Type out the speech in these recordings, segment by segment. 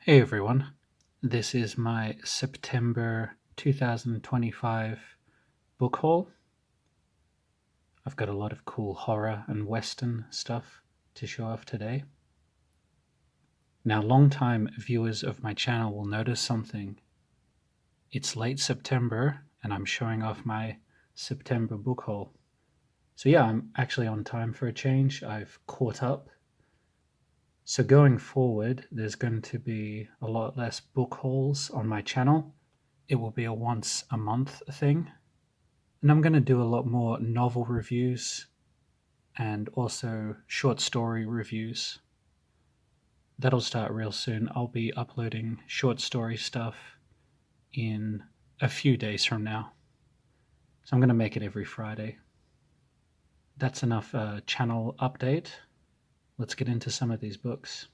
Hey everyone, this is my September 2025 book haul. I've got a lot of cool horror and western stuff to show off today. Now, long-time viewers of my channel will notice something. It's late September and I'm showing off my September book haul. So yeah, I'm actually on time for a change. I've caught up. So going forward, there's going to be a lot less book hauls on my channel. It will be a once a month thing. And I'm going to do a lot more novel reviews and also short story reviews. That'll start real soon. I'll be uploading short story stuff in a few days from now. So I'm going to make it every Friday. That's enough channel update. Let's get into some of these books.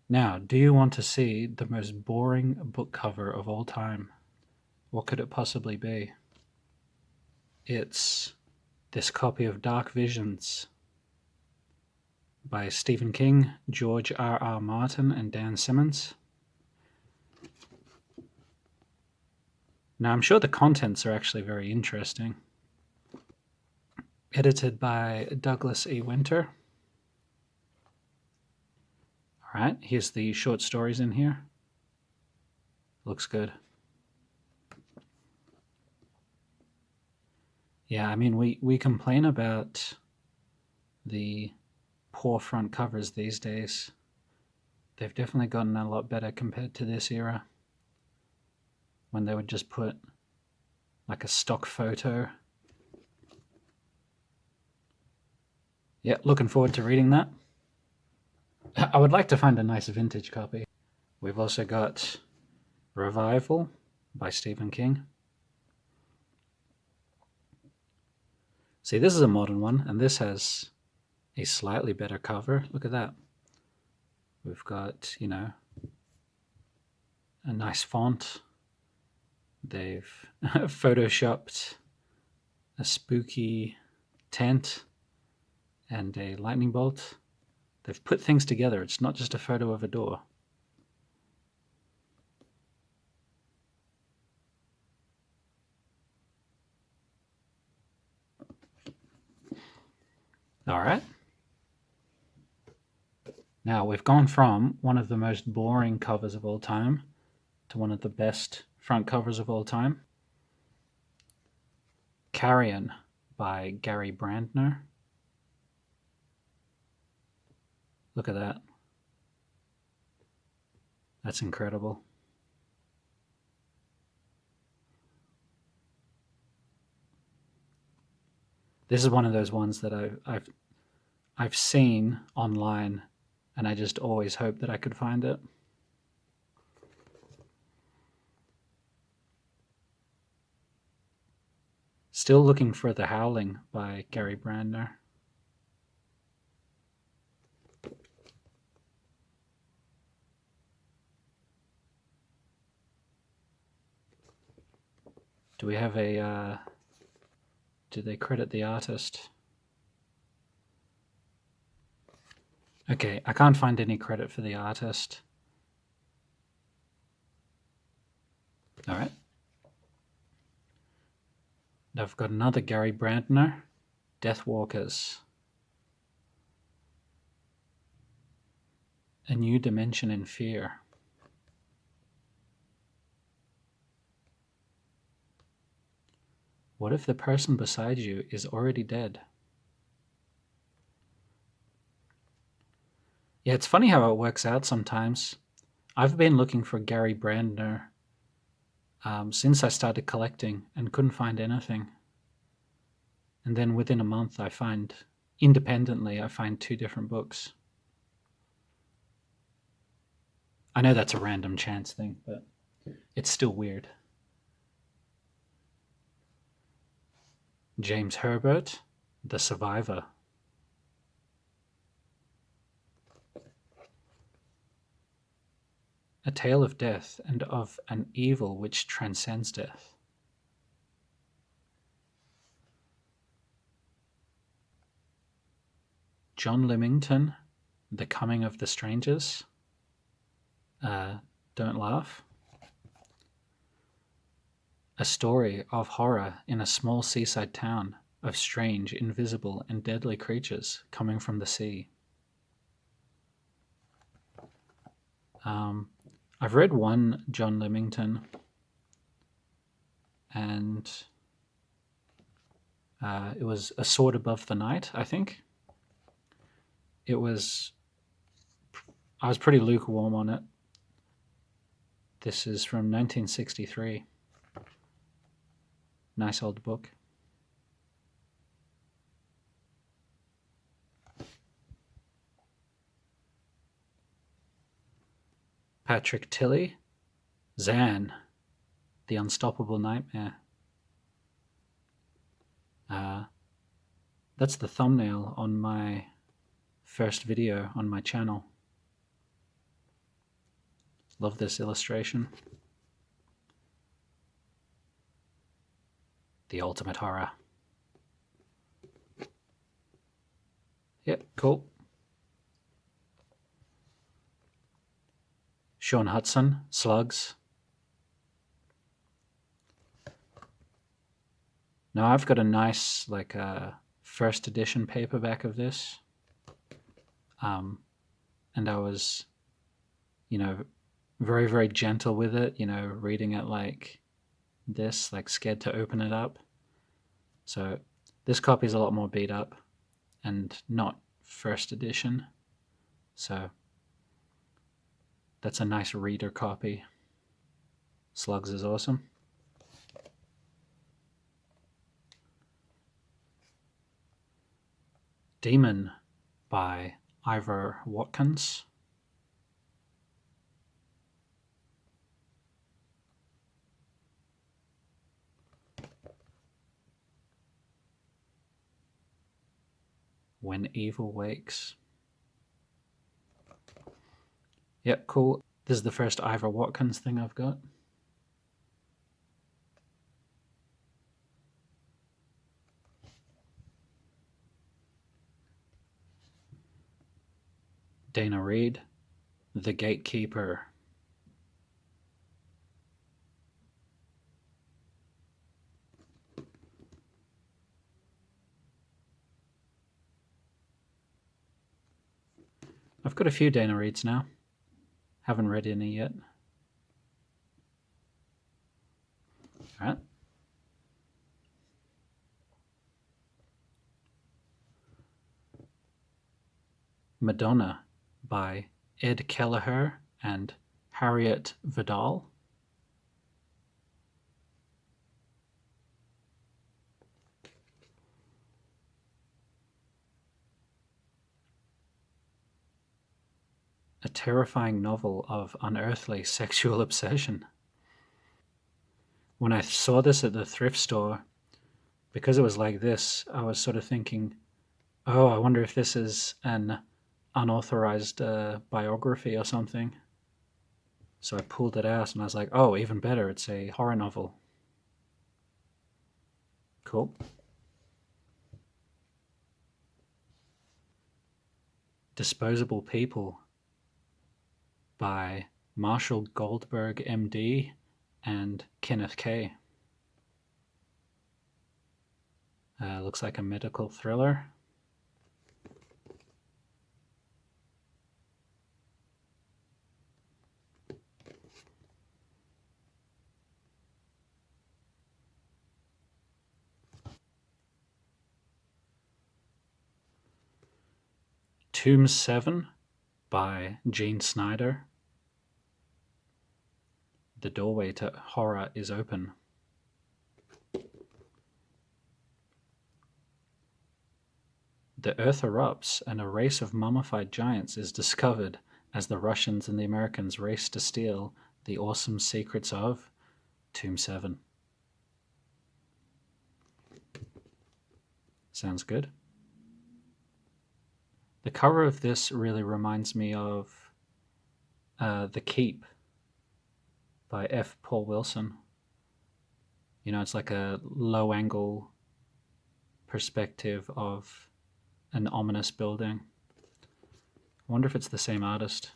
Now, do you want to see the most boring book cover of all time? What could it possibly be? It's this copy of Dark Visions by Stephen King, George R.R. Martin, and Dan Simmons. Now, I'm sure the contents are actually very interesting. Edited by Douglas E. Winter. All right, here's the short stories in here. Looks good. Yeah, I mean, we complain about the poor front covers these days. They've definitely gotten a lot better compared to this era, when they would just put like a stock photo. Yeah, looking forward to reading that. I would like to find a nice vintage copy. We've also got Revival by Stephen King. See, this is a modern one, and this has a slightly better cover. Look at that. We've got, a nice font. They've photoshopped a spooky tent and a lightning bolt. They've put things together. It's not just a photo of a door. All right. Now, we've gone from one of the most boring covers of all time to one of the best front covers of all time. Carrion by Gary Brandner. Look at that. That's incredible. This is one of those ones that I've seen online, and I just always hoped that I could find it. Still looking for The Howling by Gary Brandner. Do we have a, do they credit the artist? Okay, I can't find any credit for the artist. All right. I've got another Gary Brandner, Deathwalkers. A New Dimension in Fear. What if the person beside you is already dead? Yeah, it's funny how it works out sometimes. I've been looking for Gary Brandner since I started collecting and couldn't find anything. And then within a month, independently, I find 2 different books. I know that's a random chance thing, but it's still weird. James Herbert, The Survivor. A tale of death and of an evil which transcends death. John Limington, The Coming of the Strangers. Don't laugh. A story of horror in a small seaside town of strange, invisible, and deadly creatures coming from the sea. I've read one John Limington, and it was A Sword Above the Night, I think. I was pretty lukewarm on it. This is from 1963. Nice old book. Patrick Tilley, Zan, The Unstoppable Nightmare. That's the thumbnail on my first video on my channel. Love this illustration. The ultimate horror. Yep, cool. Sean Hudson, Slugs. Now I've got a nice first edition paperback of this. And I was, very, very gentle with it, reading it like this, scared to open it up. So this copy is a lot more beat up and not first edition. So that's a nice reader copy. Slugs is awesome. Demon by Ivor Watkins. When Evil Wakes. Yep, cool. This is the first Ivor Watkins thing I've got. Dana Reed, The Gatekeeper. I've got a few Dana Reeds now. Haven't read any yet. All right. Madonna by Ed Kelleher and Harriet Vidal. A terrifying novel of unearthly sexual obsession. When I saw this at the thrift store, because it was like this, I was sort of thinking, oh, I wonder if this is an unauthorized biography or something. So I pulled it out and I was like, oh, even better, it's a horror novel. Cool. Disposable People by Marshall Goldberg, MD, and Kenneth K. Looks like a medical thriller. Tomb 7 by Gene Snyder. The doorway to horror is open. The Earth erupts and a race of mummified giants is discovered as the Russians and the Americans race to steal the awesome secrets of Tomb 7. Sounds good. The cover of this really reminds me of The Keep by F. Paul Wilson. It's like a low-angle perspective of an ominous building. I wonder if it's the same artist.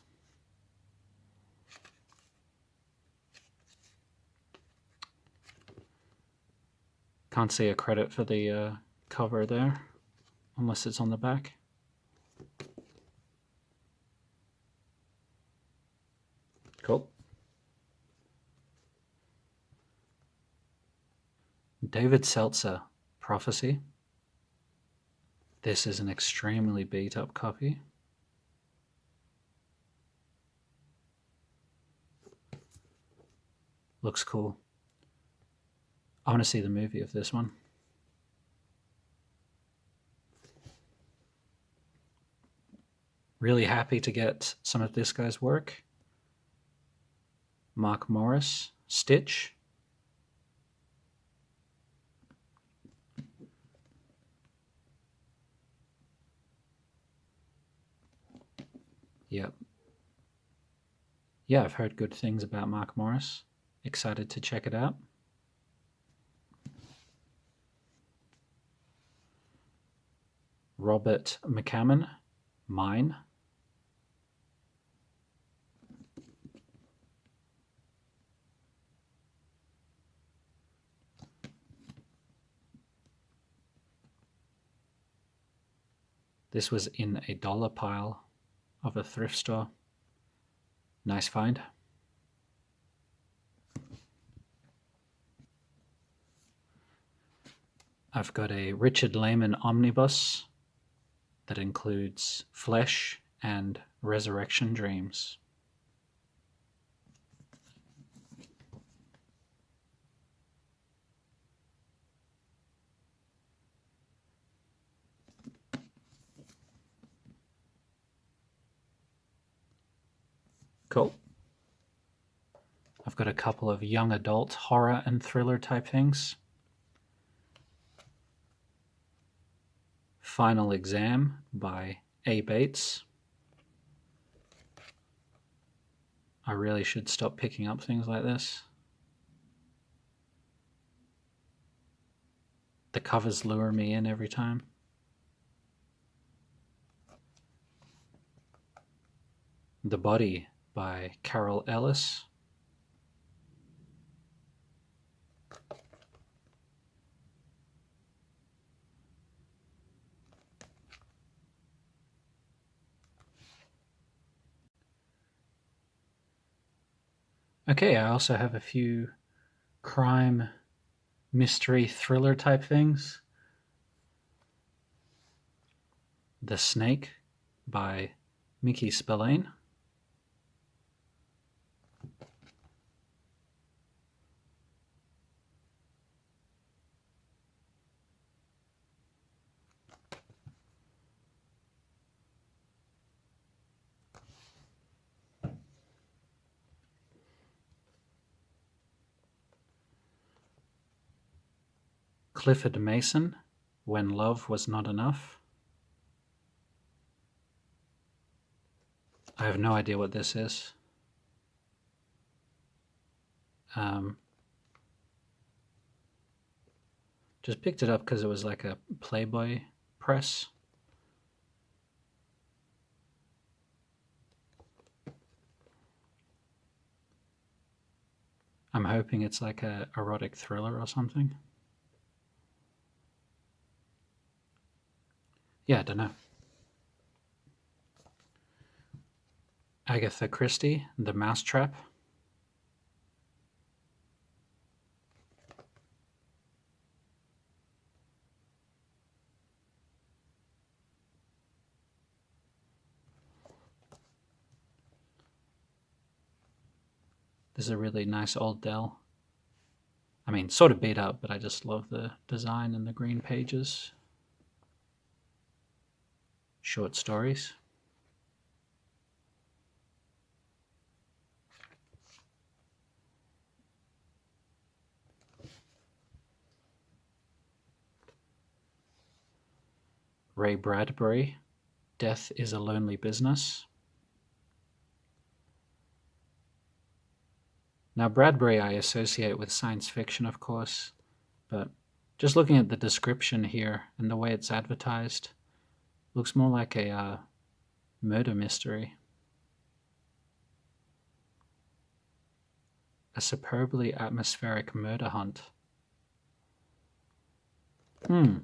Can't see a credit for the cover there, unless it's on the back. Cool. David Seltzer, Prophecy. This is an extremely beat up copy. Looks cool. I want to see the movie of this one. Really happy to get some of this guy's work. Mark Morris, Stitch. Yep. Yeah, I've heard good things about Mark Morris. Excited to check it out. Robert McCammon, Mine. This was in a dollar pile of a thrift store. Nice find. I've got a Richard Lehman omnibus that includes Flesh and Resurrection Dreams. Cool. I've got a couple of young adult horror and thriller type things. Final Exam by A. Bates. I really should stop picking up things like this. The covers lure me in every time. The Body by Carol Ellis. Okay, I also have a few crime, mystery, thriller type things. The Snake by Mickey Spillane. Clifford Mason, When Love Was Not Enough. I have no idea what this is. Just picked it up because it was like a Playboy press. I'm hoping it's like a erotic thriller or something. Yeah, I don't know. Agatha Christie, The Mousetrap. This is a really nice old Dell. I mean, sort of beat up, but I just love the design and the green pages. Short stories. Ray Bradbury, Death is a Lonely Business. Now, Bradbury I associate with science fiction, of course, but just looking at the description here and the way it's advertised, looks more like a murder mystery. A superbly atmospheric murder hunt. Hmm.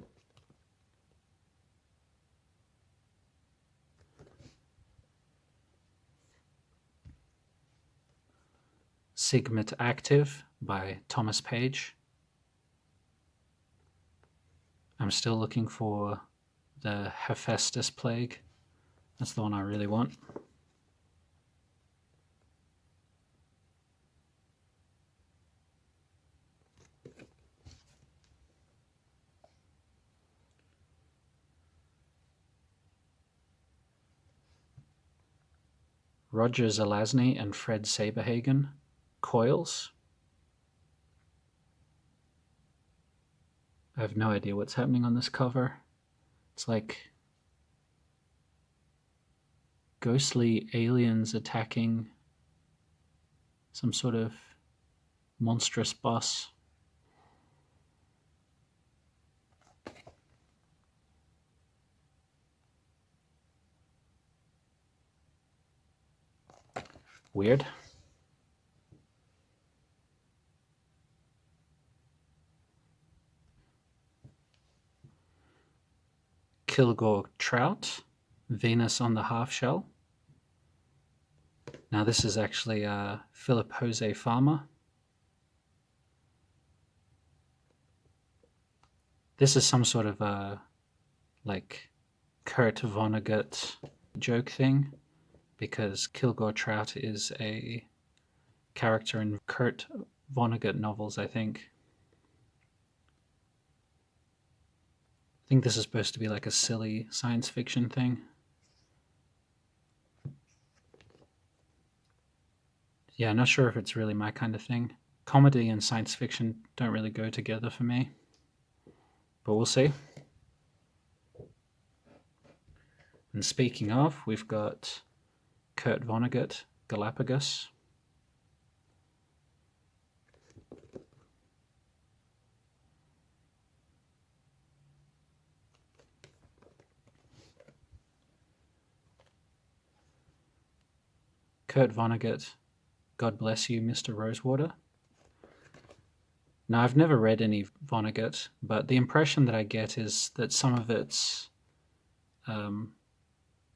Sigmet Active by Thomas Page. I'm still looking for the Hephaestus Plague. That's the one I really want. Roger Zelazny and Fred Saberhagen. Coils. I have no idea what's happening on this cover. It's like ghostly aliens attacking some sort of monstrous boss. Weird. Kilgore Trout, Venus on the Half Shell. Now this is actually Philip Jose Farmer. This is some sort of like Kurt Vonnegut joke thing, because Kilgore Trout is a character in Kurt Vonnegut novels, I think. I think this is supposed to be like a silly science fiction thing. Yeah, not sure if it's really my kind of thing. Comedy and science fiction don't really go together for me, but we'll see. And speaking of, we've got Kurt Vonnegut, Galapagos. Kurt Vonnegut, God Bless You, Mr. Rosewater. Now, I've never read any Vonnegut, but the impression that I get is that some of it's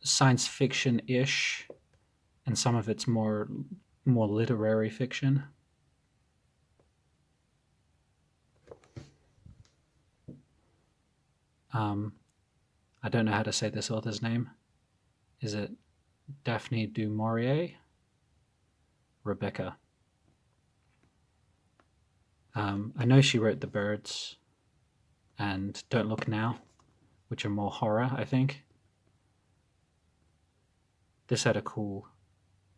science fiction-ish, and some of it's more literary fiction. I don't know how to say this author's name. Is it Daphne du Maurier? Rebecca. I know she wrote The Birds and Don't Look Now, which are more horror, I think. This had a cool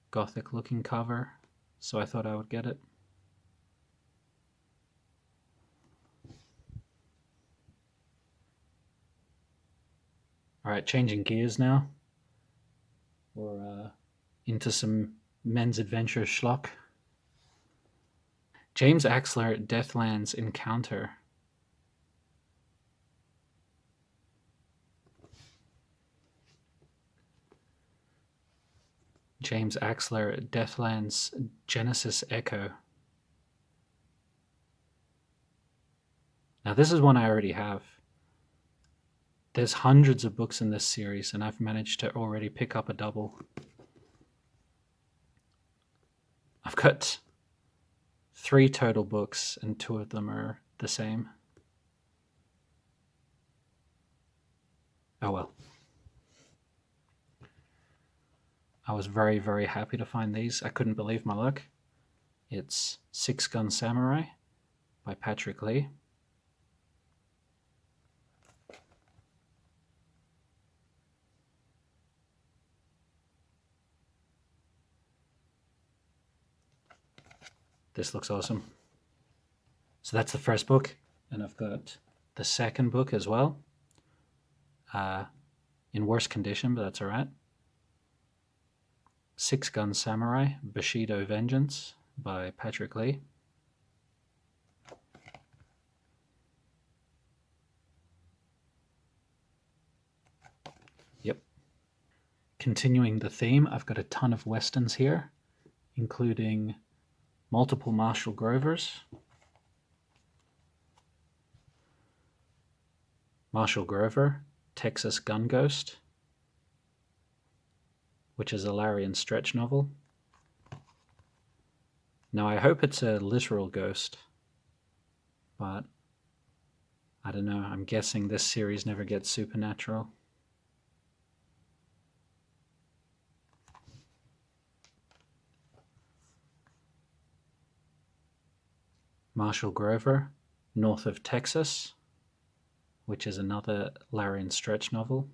gothic looking cover, so I thought I would get it. Alright, changing gears now. We're into some men's adventure schlock. James Axler, Deathlands Encounter. James Axler, Deathlands Genesis Echo. Now this is one I already have. There's hundreds of books in this series, and I've managed to already pick up a double. I've got 3 total books, and 2 of them are the same. Oh well. I was very, very happy to find these. I couldn't believe my luck. It's Six Gun Samurai by Patrick Lee. This looks awesome. So that's the first book, and I've got the second book as well. In worse condition, but that's alright. Six Gun Samurai, Bushido Vengeance by Patrick Lee. Yep. Continuing the theme, I've got a ton of westerns here, including multiple Marshall Grovers, Marshall Grover, Texas Gun Ghost, which is a Larry and Stretch novel. Now, I hope it's a literal ghost, but I don't know. I'm guessing this series never gets supernatural. Marshall Grover, North of Texas, which is another Larry and Stretch novel.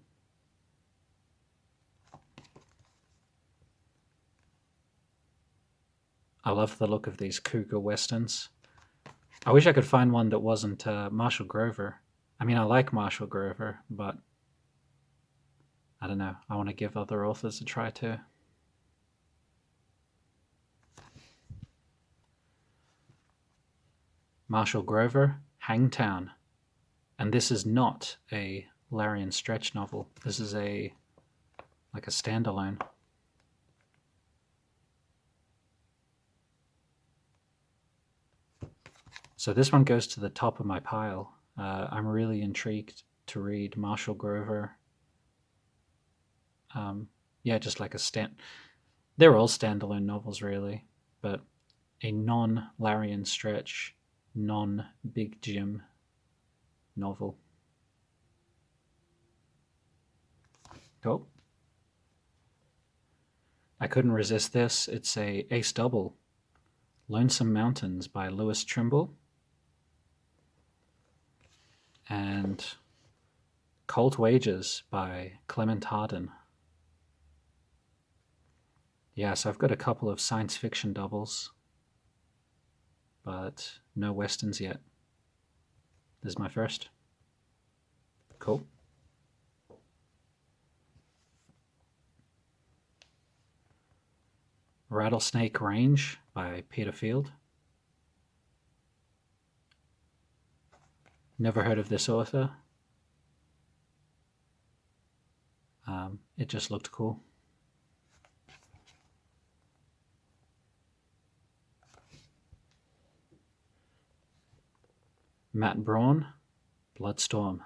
I love the look of these cougar westerns. I wish I could find one that wasn't Marshall Grover. I mean, I like Marshall Grover, but I don't know. I want to give other authors a try too. Marshall Grover, Hangtown. And this is not a Larry and Stretch novel. This is like a standalone. So this one goes to the top of my pile. I'm really intrigued to read Marshall Grover. Yeah, just like they're all standalone novels really, but a non-Larry and Stretch, non-Big Jim novel. Cool. I couldn't resist this. It's a ace double. Lonesome Mountains by Lewis Trimble and Cold Wages by Clement Hardin. Yeah, so I've got a couple of science fiction doubles, but no westerns yet. This is my first. Cool. Rattlesnake Range by Peter Field. Never heard of this author. It just looked cool. Matt Braun, Bloodstorm.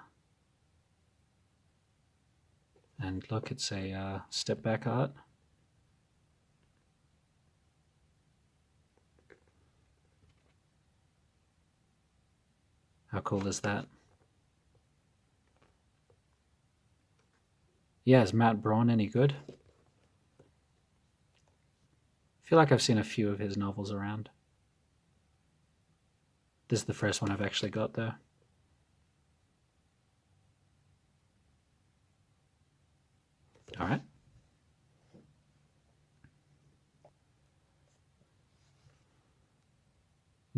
And look, it's a step back art. How cool is that? Yeah, is Matt Braun any good? I feel like I've seen a few of his novels around. This is the first one I've actually got though. All right.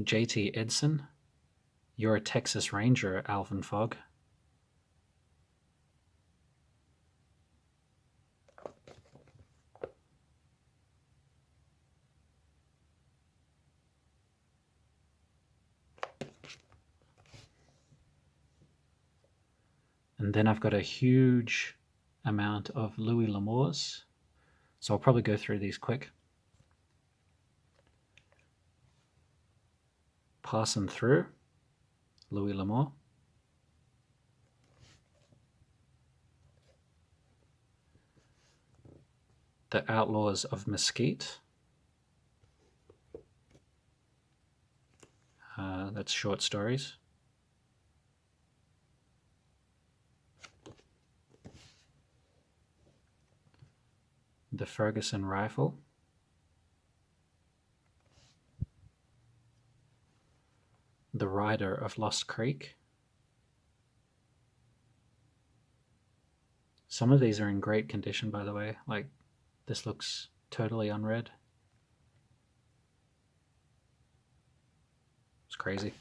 J.T. Edson, You're a Texas Ranger, Alvin Fogg. And then I've got a huge amount of Louis L'Amour's, so I'll probably go through these quick. Passing Through, Louis L'Amour. The Outlaws of Mesquite. That's short stories. The Ferguson Rifle. The Rider of Lost Creek. Some of these are in great condition, by the way. Like, this looks totally unread. It's crazy.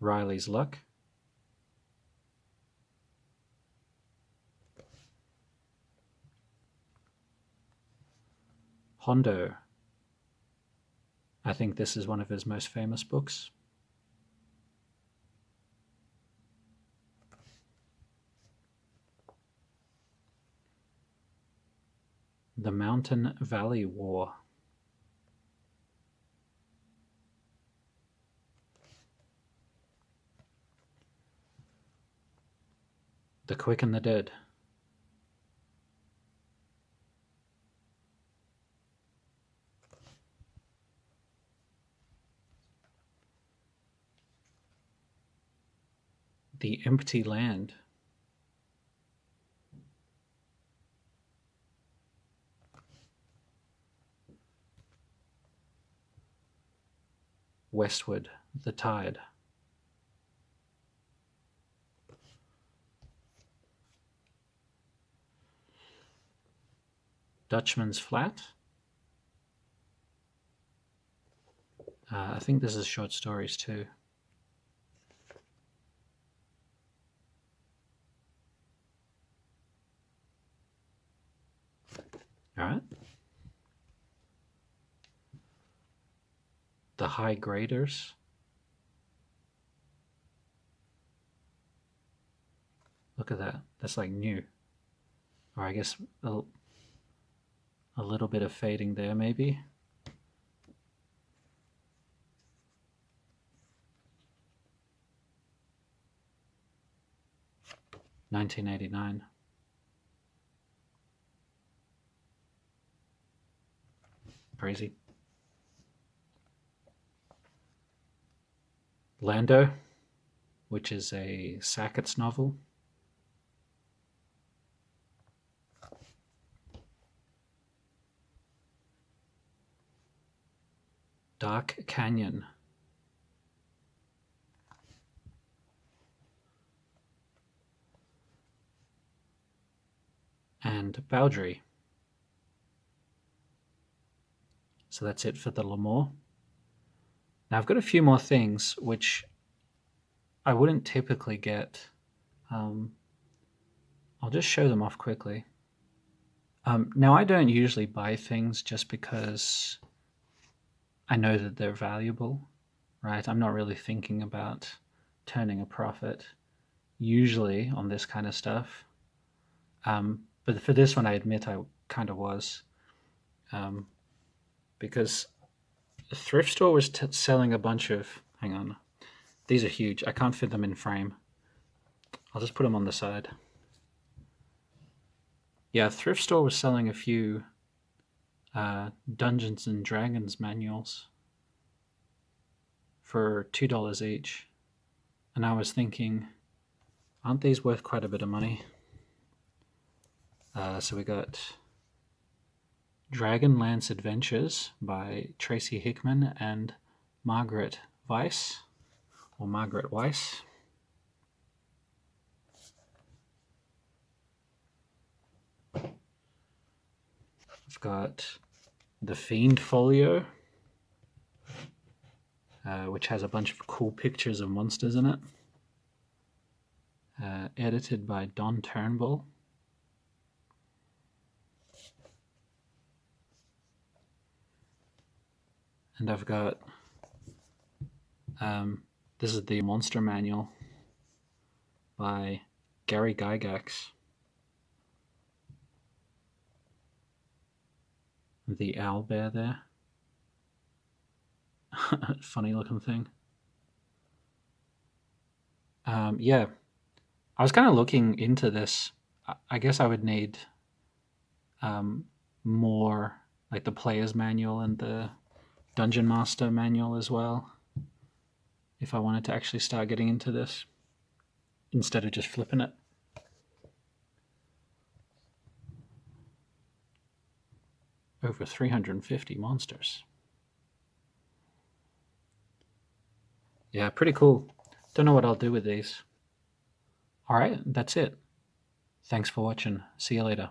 Riley's Luck. Hondo. I think this is one of his most famous books. The Mountain Valley War. The Quick and the Dead. The Empty Land. Westward, the Tide. Dutchman's Flat. I think this is short stories too. All right. The High Graders. Look at that. That's like new. Or I guess a little bit of fading there maybe. $19.89. Crazy. Lando, which is a Sackett's novel. Dark Canyon. And Boundary. So that's it for the L'Amour. Now I've got a few more things which I wouldn't typically get. I'll just show them off quickly. Now I don't usually buy things just because I know that they're valuable, right? I'm not really thinking about turning a profit usually on this kind of stuff. But for this one, I admit I kind of was. Because the thrift store was selling a bunch of... Hang on. These are huge. I can't fit them in frame. I'll just put them on the side. Yeah, thrift store was selling a few Dungeons and Dragons manuals for $2 each. And I was thinking, aren't these worth quite a bit of money? So we got Dragonlance Adventures by Tracy Hickman and Margaret Weiss, or Margaret Weiss. I've got The Fiend Folio, which has a bunch of cool pictures of monsters in it. Edited by Don Turnbull. And I've got, this is the Monster Manual by Gary Gygax. The owl bear there. Funny looking thing. Yeah, I was kind of looking into this. I guess I would need more, like the player's manual and the Dungeon Master manual as well, if I wanted to actually start getting into this instead of just flipping it. Over 350 monsters. Yeah, pretty cool. Don't know what I'll do with these. All right, that's it. Thanks for watching. See you later.